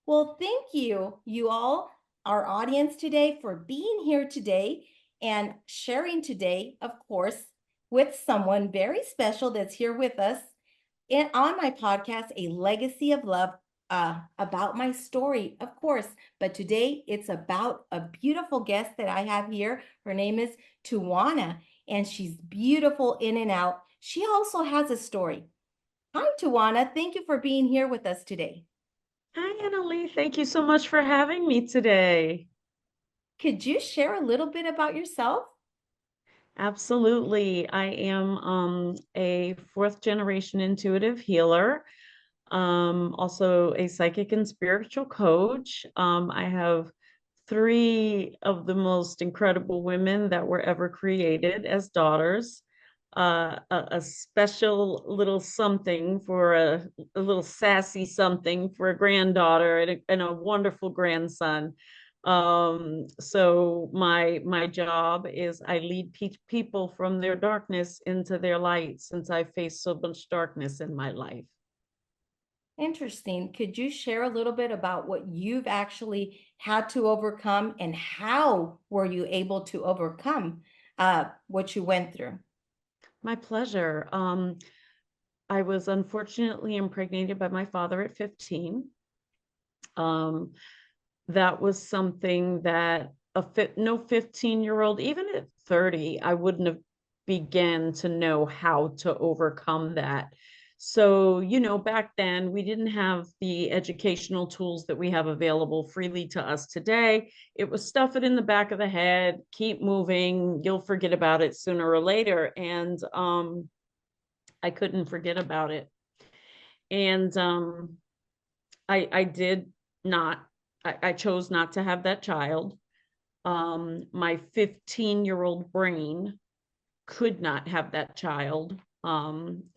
Well, thank you, you all, our audience today, for being here today and sharing today, of course, with someone very special that's here with us on my podcast, A Legacy of Love, about my story, of course. But today it's about a beautiful guest that I have here. Her name is Tywanah, and she's beautiful in and out. She also has a story. Hi, Tywanah. Thank you for being here with us today. Hi, Analee. Thank you so much for having me today. Could you share a little bit about yourself? Absolutely. I am a fourth generation intuitive healer, also a psychic and spiritual coach. I have three of the most incredible women that were ever created as daughters. A special little something for a little sassy something for a granddaughter and a wonderful grandson. So my job is I lead people from their darkness into their light, since I faced so much darkness in my life. Interesting. Could you share a little bit about what you've actually had to overcome and how were you able to overcome what you went through? My pleasure. I was unfortunately impregnated by my father at 15. Um, that was something that no 15-year-old, even at 30, I wouldn't have began to know how to overcome that. So, back then we didn't have the educational tools that we have available freely to us today. It was stuff it in the back of the head, keep moving, you'll forget about it sooner or later. And I couldn't forget about it. And I did not, I chose not to have that child. My 15-year-old brain could not have that child.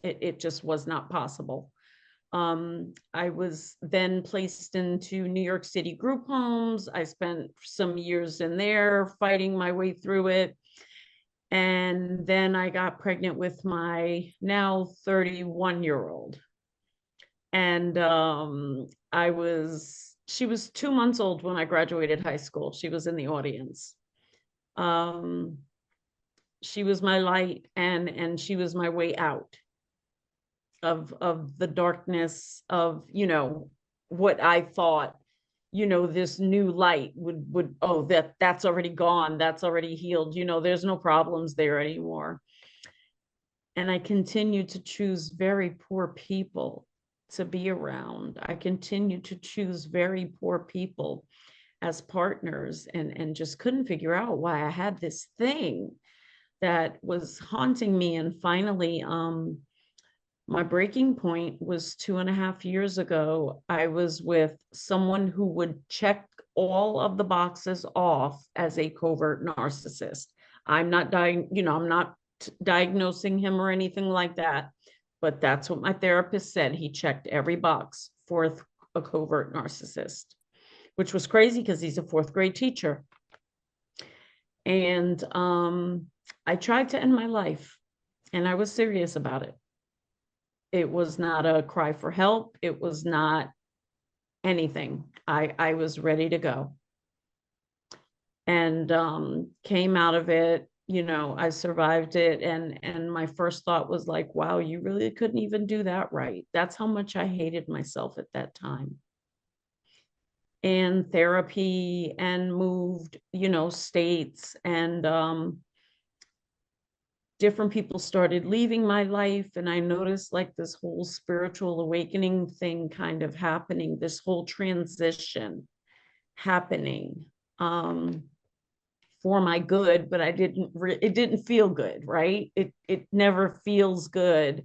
It just was not possible. I was then placed into New York City group homes. I spent some years in there fighting my way through it. And then I got pregnant with my now 31-year-old. And she was 2 months old when I graduated high school. She was in the audience. Um, she was my light, and she was my way out of the darkness of, what I thought, this new light would, oh, that's already gone, that's already healed, there's no problems there anymore. And I continue to choose very poor people to be around. I continue to choose very poor people as partners, and just couldn't figure out why I had this thing that was haunting me. And finally, my breaking point was 2.5 years ago. I was with someone who would check all of the boxes off as a covert narcissist. I'm not diagnosing him or anything like that, but that's what my therapist said. He checked every box for a covert narcissist, which was crazy because he's a fourth grade teacher. And I tried to end my life, and I was serious about it. It was not a cry for help. It was not anything. I was ready to go, and came out of it. I survived it, and my first thought was like, wow, you really couldn't even do that right. That's how much I hated myself at that time. And therapy, and moved, states, and different people started leaving my life, and I noticed like this whole spiritual awakening thing kind of happening, this whole transition happening, um for my good. But it didn't feel good, right? It never feels good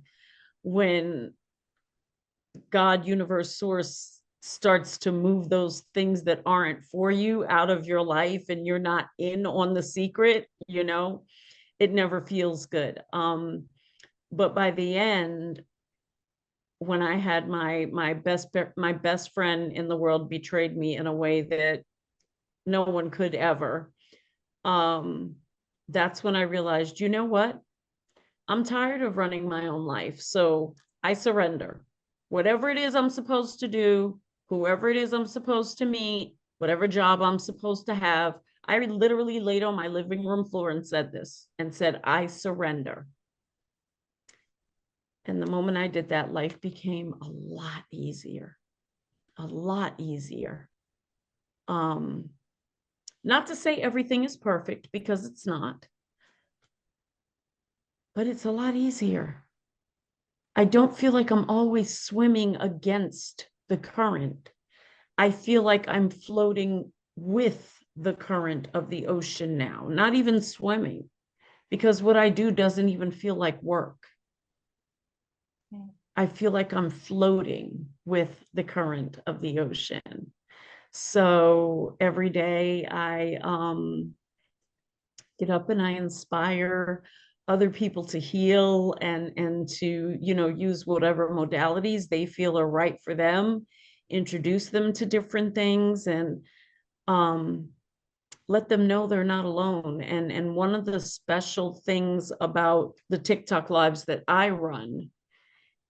when God, universe, source starts to move those things that aren't for you out of your life, and you're not in on the secret. It never feels good. But by the end, when I had my best friend in the world betrayed me in a way that no one could ever, um, that's when I realized, you know what? I'm tired of running my own life. So I surrender. Whatever it is I'm supposed to do, whoever it is I'm supposed to meet, whatever job I'm supposed to have. I literally laid on my living room floor and said this and said, I surrender. And the moment I did that, life became a lot easier, a lot easier. Not to say everything is perfect, because it's not, but it's a lot easier. I don't feel like I'm always swimming against the current. I feel like I'm floating with the current of the ocean now, not even swimming, because what I do doesn't even feel like work. I feel like I'm floating with the current of the ocean. So every day I get up and I inspire other people to heal and to, use whatever modalities they feel are right for them, introduce them to different things, and let them know they're not alone. And one of the special things about the TikTok lives that I run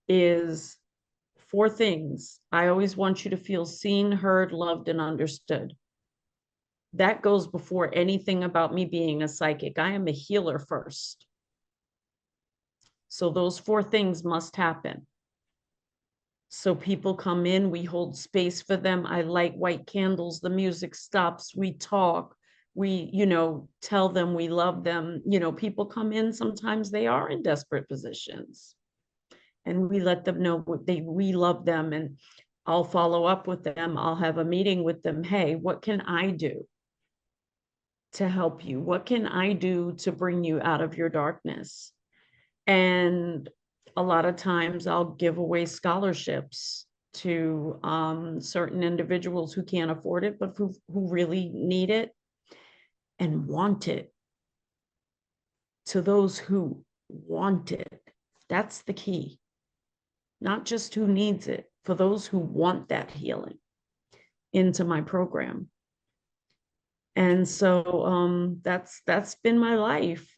is 4 things. I always want you to feel seen, heard, loved, and understood. That goes before anything about me being a psychic. I am a healer first. So those 4 things must happen. So people come in, we hold space for them. I light white candles, the music stops, we talk, we, tell them we love them. People come in, sometimes they are in desperate positions, and we let them know we love them, and I'll follow up with them. I'll have a meeting with them. Hey, what can I do to help you? What can I do to bring you out of your darkness? And a lot of times I'll give away scholarships to certain individuals who can't afford it, but who really need it and want it. To those who want it. That's the key. Not just who needs it, for those who want that healing into my program. And so that's been my life.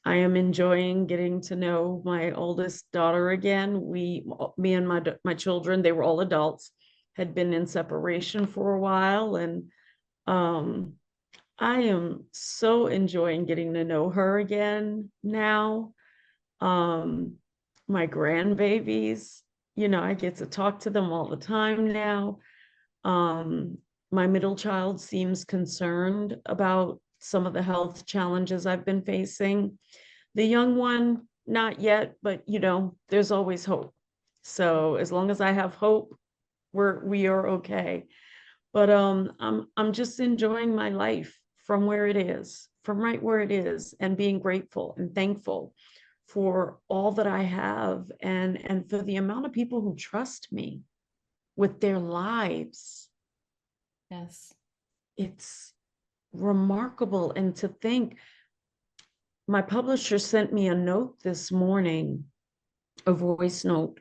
I am enjoying getting to know my oldest daughter again. Me and my children, they were all adults, had been in separation for a while, and I am so enjoying getting to know her again now. My grandbabies, I get to talk to them all the time now. My middle child seems concerned about some of the health challenges I've been facing. The young one, not yet, but there's always hope. So as long as I have hope, we are okay. But I'm just enjoying my life from where it is, from right where it is, and being grateful and thankful for all that I have, and for the amount of people who trust me with their lives. Yes. It's remarkable. And to think, my publisher sent me a note this morning, a voice note,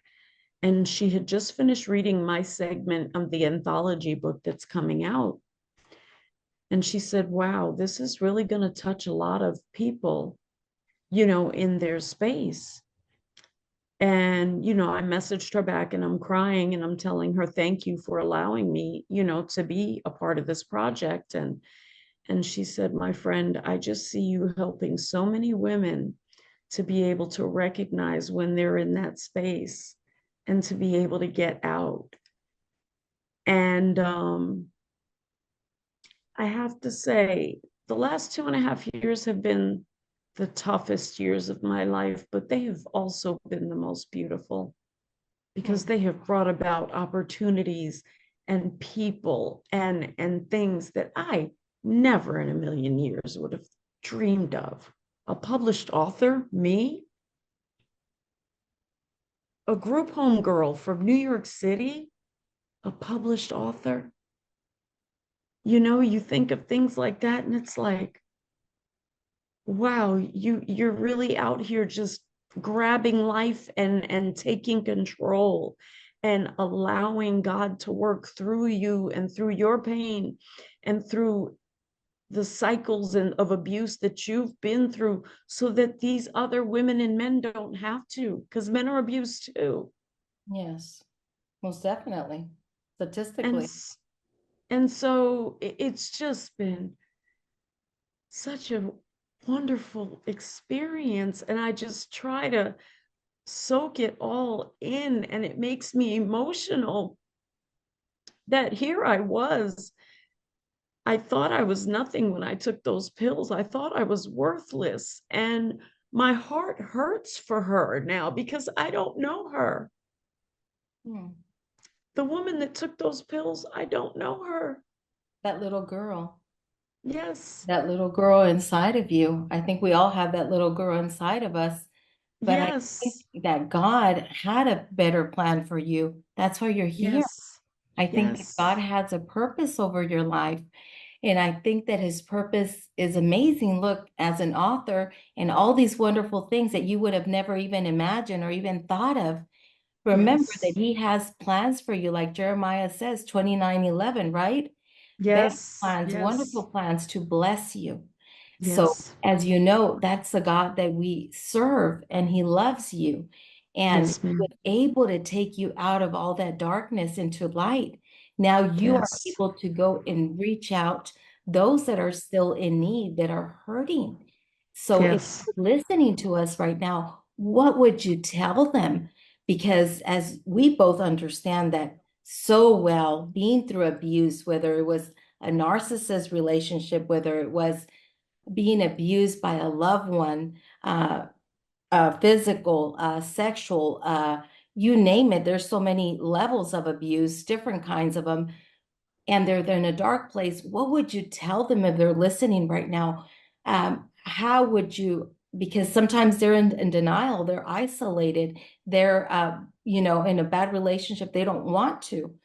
and she had just finished reading my segment of the anthology book that's coming out. And she said, wow, this is really going to touch a lot of people, in their space. And, I messaged her back, and I'm crying, and I'm telling her, thank you for allowing me, to be a part of this project. And she said, my friend, I just see you helping so many women to be able to recognize when they're in that space and to be able to get out. And I have to say, the last 2.5 years have been the toughest years of my life, but they have also been the most beautiful, because they have brought about opportunities and people and things that I never in a million years would have dreamed of. A published author, me, a group home girl from New York City, a published author. You think of things like that, and it's like, wow, you're really out here just grabbing life and taking control and allowing God to work through you and through your pain and through the cycles of abuse that you've been through, so that these other women and men don't have to, because men are abused too. Yes, most definitely. And statistically. s- and so it's just been such a wonderful experience, and I just try to soak it all in, and it makes me emotional that here I was. I thought I was nothing when I took those pills. I thought I was worthless, and my heart hurts for her now because I don't know her. Hmm. The woman that took those pills, I don't know her. That little girl. Yes, That little girl inside of you. I think we all have that little girl inside of us, but I think yes, that God had a better plan for you. That's why you're here. yes, I think that God yes, has a purpose over your life. And I think that his purpose is amazing. Look, as an author and all these wonderful things that you would have never even imagined or even thought of. Remember that yes, he has plans for you, like Jeremiah says, 29:11, right? Best yes, plans, wonderful yes, plans to bless you. So, yes, as you know, that's the God that we serve, and He loves you. And He yes, was ma'am. able to take you out of all that darkness into light. Now you are Yes, able to go and reach out those that are still in need, that are hurting. So, if yes, you're listening to us right now, what would you tell them? Because as we both understand that so well, being through abuse, whether it was a narcissist relationship, whether it was being abused by a loved one, physical, sexual, you name it. There's so many levels of abuse, different kinds of them, and they're in a dark place. What would you tell them if they're listening right now? How would you? Because sometimes they're in denial, they're isolated, they're in a bad relationship. They don't want to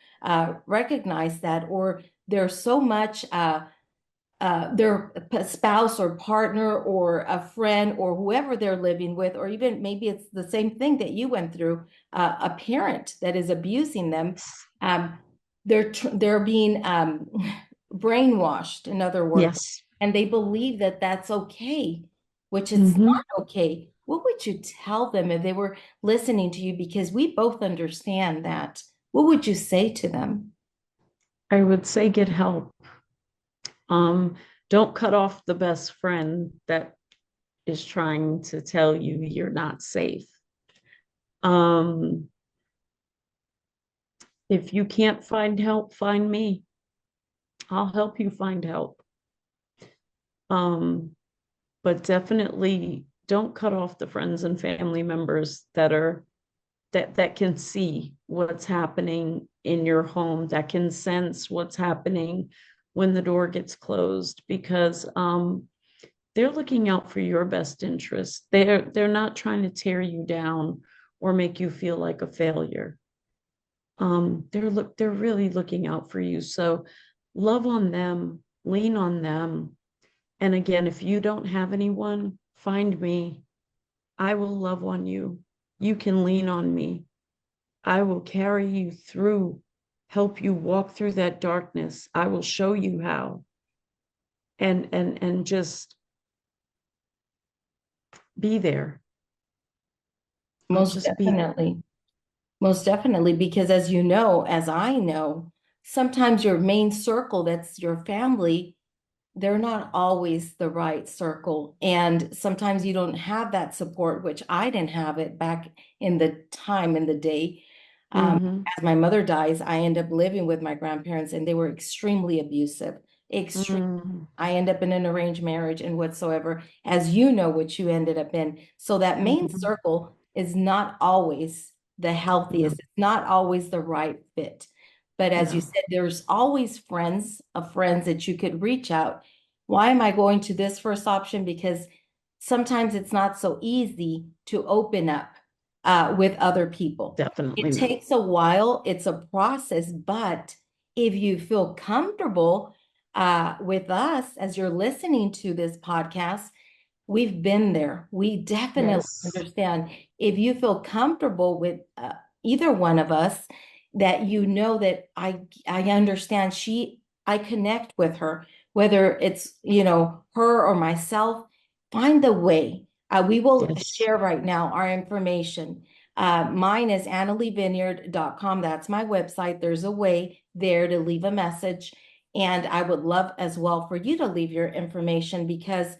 recognize that, or there's so much. Their spouse or partner or a friend or whoever they're living with, or even maybe it's the same thing that you went through, a parent that is abusing them. Um, they're being brainwashed, in other words, yes. and they believe that that's okay, which it's Hmm. not okay. What would you tell them if they were listening to you? Because we both understand that. What would you say to them? I would say get help. Um, don't cut off the best friend that is trying to tell you you're not safe. Um, if you can't find help, find me. I'll help you find help. Um, but definitely don't cut off the friends and family members that can see what's happening in your home, that can sense what's happening when the door gets closed, because they're looking out for your best interest. They're not trying to tear you down or make you feel like a failure. They're really looking out for you. So love on them, lean on them. And again, if you don't have anyone, find me. I will love on you. You can lean on me. I will carry you through, help you walk through that darkness. I will show you how. And just be there. I'll Most just be there. definitely. Most definitely, because as you know, as I know, sometimes your main circle, that's your family, they're not always the right circle. And sometimes you don't have that support, which I didn't have it back in the time in the day. Mm-hmm. As my mother dies, I end up living with my grandparents, and they were extremely abusive. Extreme. Mm-hmm. I end up in an arranged marriage and whatsoever, as you know, what you ended up in. So that main Mm-hmm. circle is not always the No, healthiest. It's not always the right fit. But as you no, said, there's always friends of friends that you could reach out. Why am I going to this first option? Because sometimes it's not so easy to open up with other people. definitely It not. takes a while, it's a process, but if you feel comfortable with us as you're listening to this podcast, we've been there. We definitely Yes, understand. If you feel comfortable with either one of us, that you know that I understand I connect with her, whether it's her or myself. Find the way. We will yes, share right now our information. Mine is AnaleeVineyard.com. That's my website. There's a way there to leave a message. And I would love as well for you to leave your information because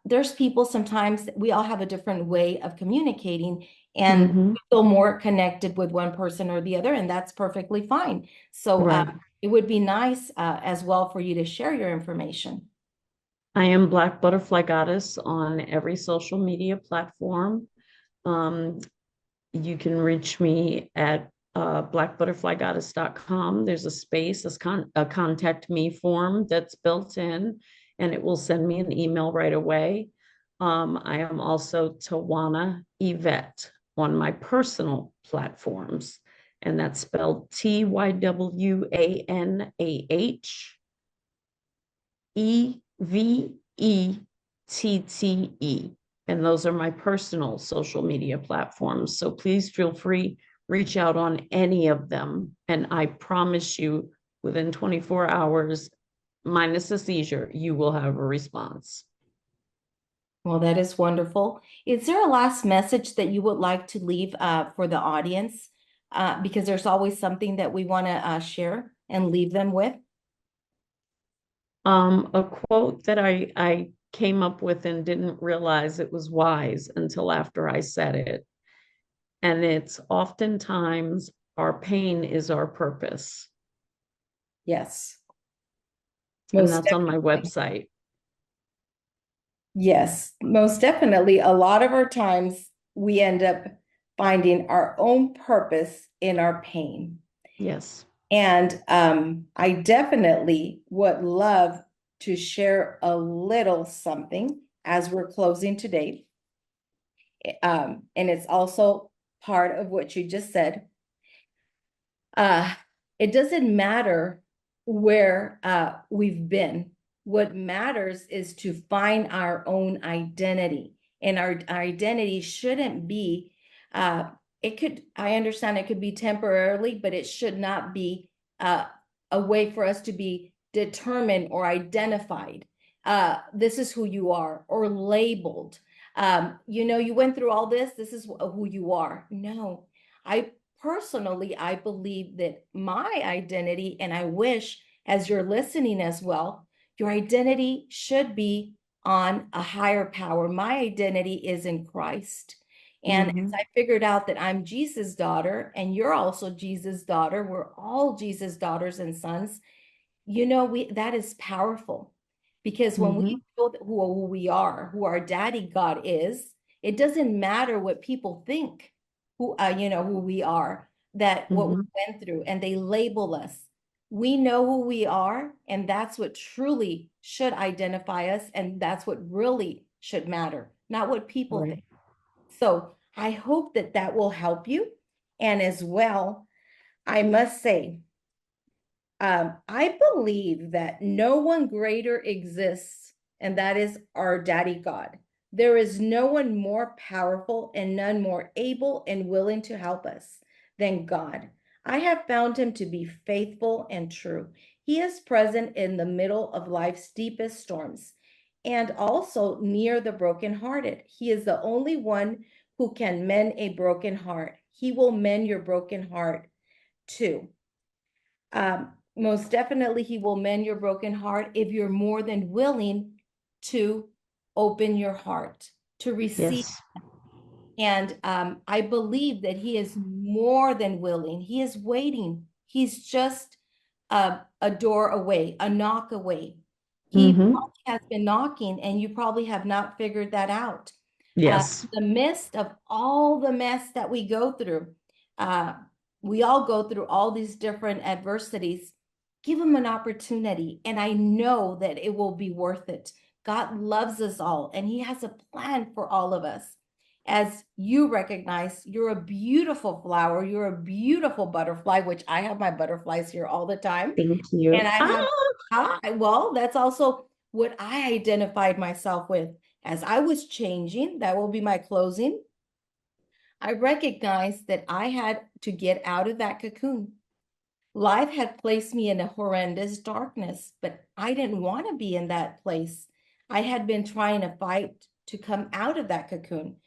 there's people sometimes, we all have a different way of communicating and Mm-hmm. feel more connected with one person or the other, and that's perfectly fine. So Right. it would be nice as well for you to share your information. I am Black Butterfly Goddess on every social media platform. Um, you can reach me at blackbutterflygoddess.com. There's a space, a contact me form that's built in, and it will send me an email right away. I am also Tywanah Yvette on my personal platforms, and that's spelled TYWANAHEVETTE. And those are my personal social media platforms. So please feel free, reach out on any of them. And I promise you, within 24 hours, minus a seizure, you will have a response. Well, that is wonderful. Is there a last message that you would like to leave for the audience? Because there's always something that we want to share and leave them with. A quote that I came up with and didn't realize it was wise until after I said it. And it's oftentimes our pain is our purpose. Yes, And most that's on my definitely. website. Yes, most definitely. A lot of our times we end up finding our own purpose in our pain. Yes. And I definitely would love to share a little something as we're closing today. And it's also part of what you just said. Uh, it doesn't matter where we've been. What matters is to find our own identity. And our identity shouldn't be, I understand it could be temporarily, but it should not be a way for us to be determined or identified. This is who you are, or labeled. You went through all this is who you are. No, I personally, I believe that my identity, and I wish as you're listening as well, your identity should be on a higher power. My identity is in Christ. And as Mm-hmm. I figured out that I'm Jesus' daughter, and you're also Jesus' daughter, we're all Jesus' daughters and sons, that is powerful because when Mm-hmm. we know who we are, who our daddy God is, it doesn't matter what people think who we are, that what we Mm-hmm. went through, and they label us. We know who we are, and that's what truly should identify us, and that's what really should matter, not what people Right. think. So I hope that that will help you. And as well, I must say, I believe that no one greater exists, and that is our daddy God. There is no one more powerful and none more able and willing to help us than God. I have found him to be faithful and true. He is present in the middle of life's deepest storms and also near the brokenhearted. He is the only one who can mend a broken heart. He will mend your broken heart too. Most definitely, he will mend your broken heart if you're more than willing to open your heart to receive. Yes. And I believe that he is more than willing. He is waiting. He's just a door away, a knock away. He Mm-hmm. probably has been knocking, and you probably have not figured that out. Yes. The midst of all the mess that we go through, uh, we all go through all these different adversities. Give him an opportunity, and I know that it will be worth it. God loves us all, and he has a plan for all of us. As you recognize, you're a beautiful flower, you're a beautiful butterfly, which I have my butterflies here all the time. Thank And you. I Ah, have, well, that's also what I identified myself with. As I was changing, that will be my closing. I recognized that I had to get out of that cocoon. Life had placed me in a horrendous darkness, but I didn't want to be in that place. I had been trying to fight to come out of that cocoon,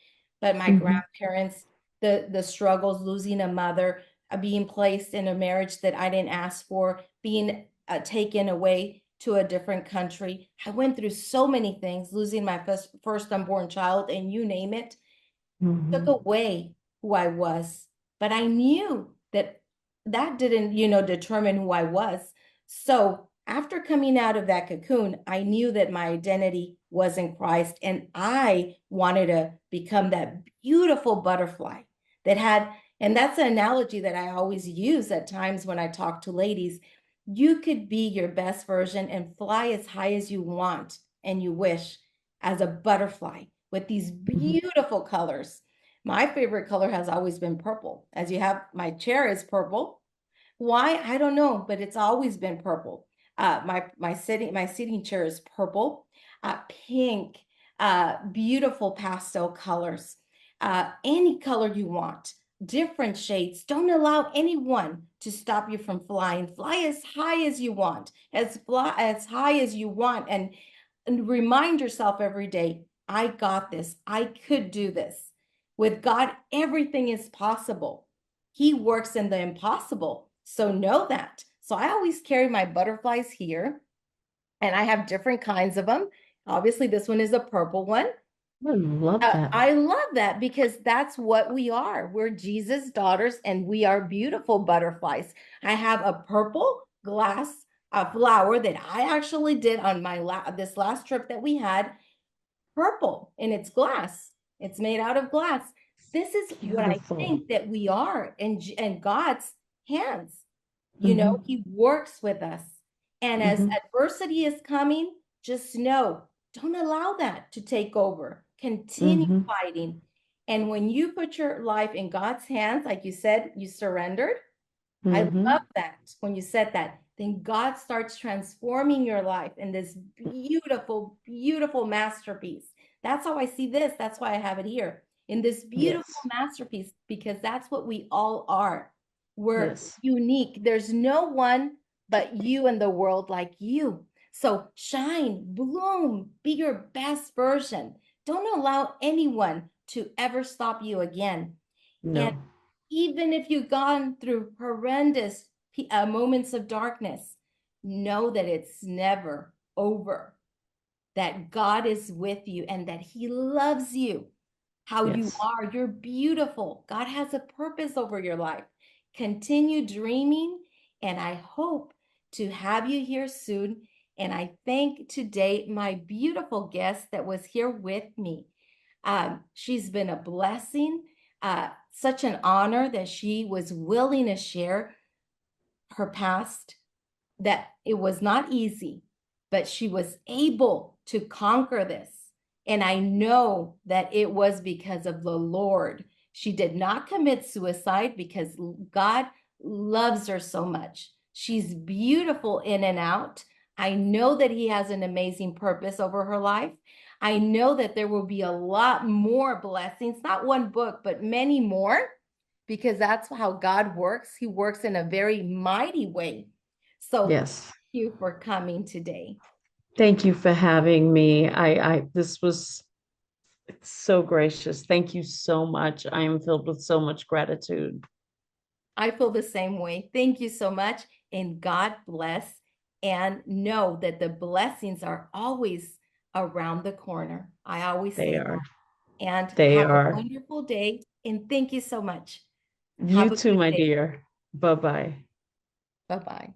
but my mhm. grandparents the struggles, losing a mother, being placed in a marriage that I didn't ask for, being taken away to a different country. I went through so many things, losing my first unborn child, and you name it, took Mhm. away who I was. But I knew that that didn't, determine who I was. So after coming out of that cocoon, I knew that my identity was in Christ, and I wanted to become that beautiful butterfly that had, and that's an analogy that I always use at times when I talk to ladies. You could be your best version and fly as high as you want and you wish as a butterfly with these Mhm. beautiful colors. My favorite color has always been purple. As you have, my chair is purple. Why? I don't know, but it's always been purple. My seating chair is purple, pink, beautiful pastel colors, any color you want, different shades. Don't allow anyone to stop you from flying. Fly as high as you want, as high as you want, and remind yourself every day, I got this. I could do this. With God, everything is possible. He works in the impossible. So know that. So I always carry my butterflies here, and I have different kinds of them. Obviously, this one is a purple one. I love that. I love that because that's what we are. We're Jesus' daughters and we are beautiful butterflies. I have a purple glass, a flower that I actually did on this last trip that we had, purple in its glass. It's made out of glass. This is what I Beautiful. think that we are in God's hands. Hmm. He works with us. And as Hmm. adversity is coming, just know, don't allow that to take over. Continue Hmm. fighting. And when you put your life in God's hands, like you said, you surrendered. I love Hmm. that when you said that. Then God starts transforming your life in this beautiful, beautiful masterpiece. That's how I see this. That's why I have it here in this beautiful Yes. masterpiece, because that's what we all are. We're Yes. unique. There's no one but you in the world like you. So shine, bloom, be your best version. Don't allow anyone to ever stop you again. And No. even if you've gone through horrendous moments of darkness, know that it's never over, that God is with you and that He loves you how you Yes. are. You're beautiful. God has a purpose over your life. Continue dreaming, and I hope to have you here soon. And I thank today my beautiful guest that was here with me. She's been a blessing, such an honor that she was willing to share her past, that it was not easy, but she was able to conquer this. And I know that it was because of the Lord. She did not commit suicide because God loves her so much. She's beautiful in and out. I know that He has an amazing purpose over her life. I know that there will be a lot more blessings, not one book, but many more, because that's how God works. He works in a very mighty way. So thank Yes. you for coming today. Thank you for having me. This was so gracious. Thank you so much. I am filled with so much gratitude. I feel the same way. Thank you so much. And God bless. And know that the blessings are always around the corner. I always They say are. that. And They have a are. wonderful day. And thank you so much. You Have a too, good my day. dear. Bye-bye. Bye bye.